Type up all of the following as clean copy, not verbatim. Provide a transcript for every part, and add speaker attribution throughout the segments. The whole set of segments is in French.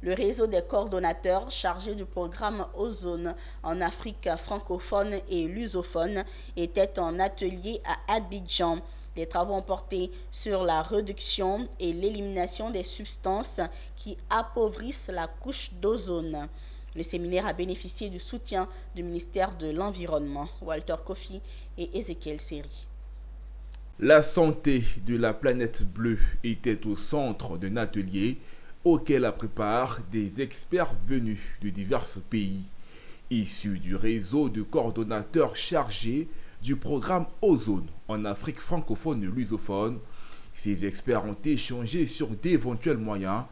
Speaker 1: Le réseau des coordonnateurs chargés du programme Ozone en Afrique francophone et lusophone était en atelier à Abidjan. Les travaux ont porté sur la réduction et l'élimination des substances qui appauvrissent la couche d'ozone. Le séminaire a bénéficié du soutien du ministère de l'Environnement. Walter Kofi et Ezekiel Seri.
Speaker 2: La santé de la planète bleue était au centre d'un atelier auquel préparent des experts venus de divers pays, issus du réseau de coordonnateurs chargés du programme Ozone en Afrique francophone et lusophone. Ces experts ont échangé sur d'éventuels moyens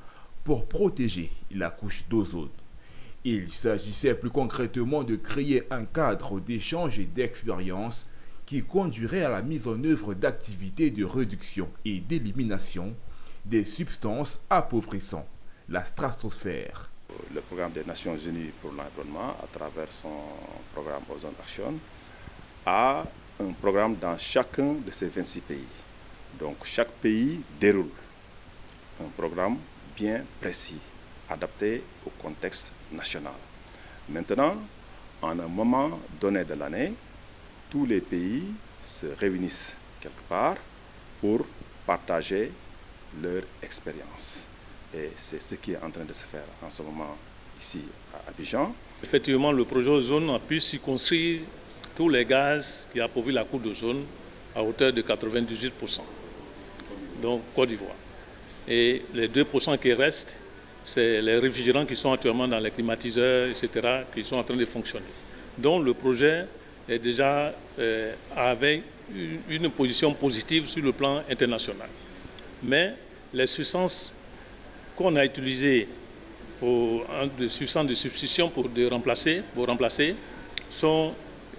Speaker 2: pour protéger la couche d'ozone. Il s'agissait plus concrètement de créer un cadre d'échange et d'expérience qui conduirait à la mise en œuvre d'activités de réduction et d'élimination des substances appauvrissant la stratosphère.
Speaker 3: Le programme des Nations Unies pour l'environnement, à travers son programme Ozone Action, a un programme dans chacun de ces 26 pays. Donc chaque pays déroule un programme bien précis, adapté au contexte national. Maintenant, en un moment donné de l'année, tous les pays se réunissent quelque part pour partager leur expérience. Et c'est ce qui est en train de se faire en ce moment ici à Abidjan.
Speaker 4: Effectivement, le projet Ozone a pu circonscrire tous les gaz qui appauvrissent la couche d'ozone à hauteur de 98%. Donc Côte d'Ivoire. Et les 2% qui restent, c'est les réfrigérants qui sont actuellement dans les climatiseurs, etc., qui sont en train de fonctionner. Donc le projet est déjà avec une position positive sur le plan international. Mais les substances qu'on a utilisées des substances de substitution pour remplacer sont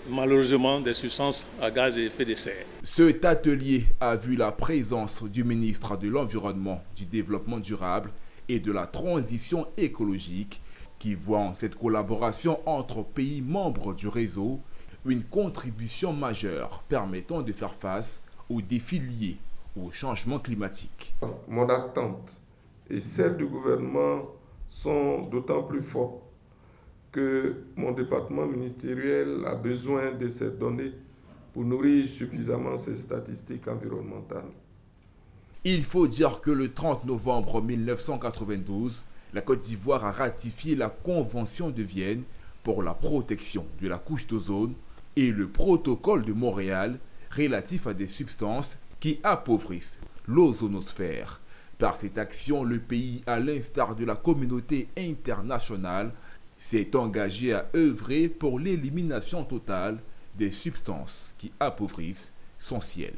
Speaker 4: malheureusement des substances à gaz à effet de serre.
Speaker 2: Cet atelier a vu la présence du ministre de l'Environnement, du Développement durable et de la transition écologique qui voit en cette collaboration entre pays membres du réseau une contribution majeure permettant de faire face aux défis liés au changement climatique.
Speaker 5: Mon attente et celle du gouvernement sont d'autant plus fortes que mon département ministériel a besoin de ces données pour nourrir suffisamment ces statistiques environnementales.
Speaker 2: Il faut dire que le 30 novembre 1992, la Côte d'Ivoire a ratifié la Convention de Vienne pour la protection de la couche d'ozone et le protocole de Montréal relatif à des substances qui appauvrissent l'ozonosphère. Par cette action, le pays, à l'instar de la communauté internationale, s'est engagé à œuvrer pour l'élimination totale des substances qui appauvrissent son ciel.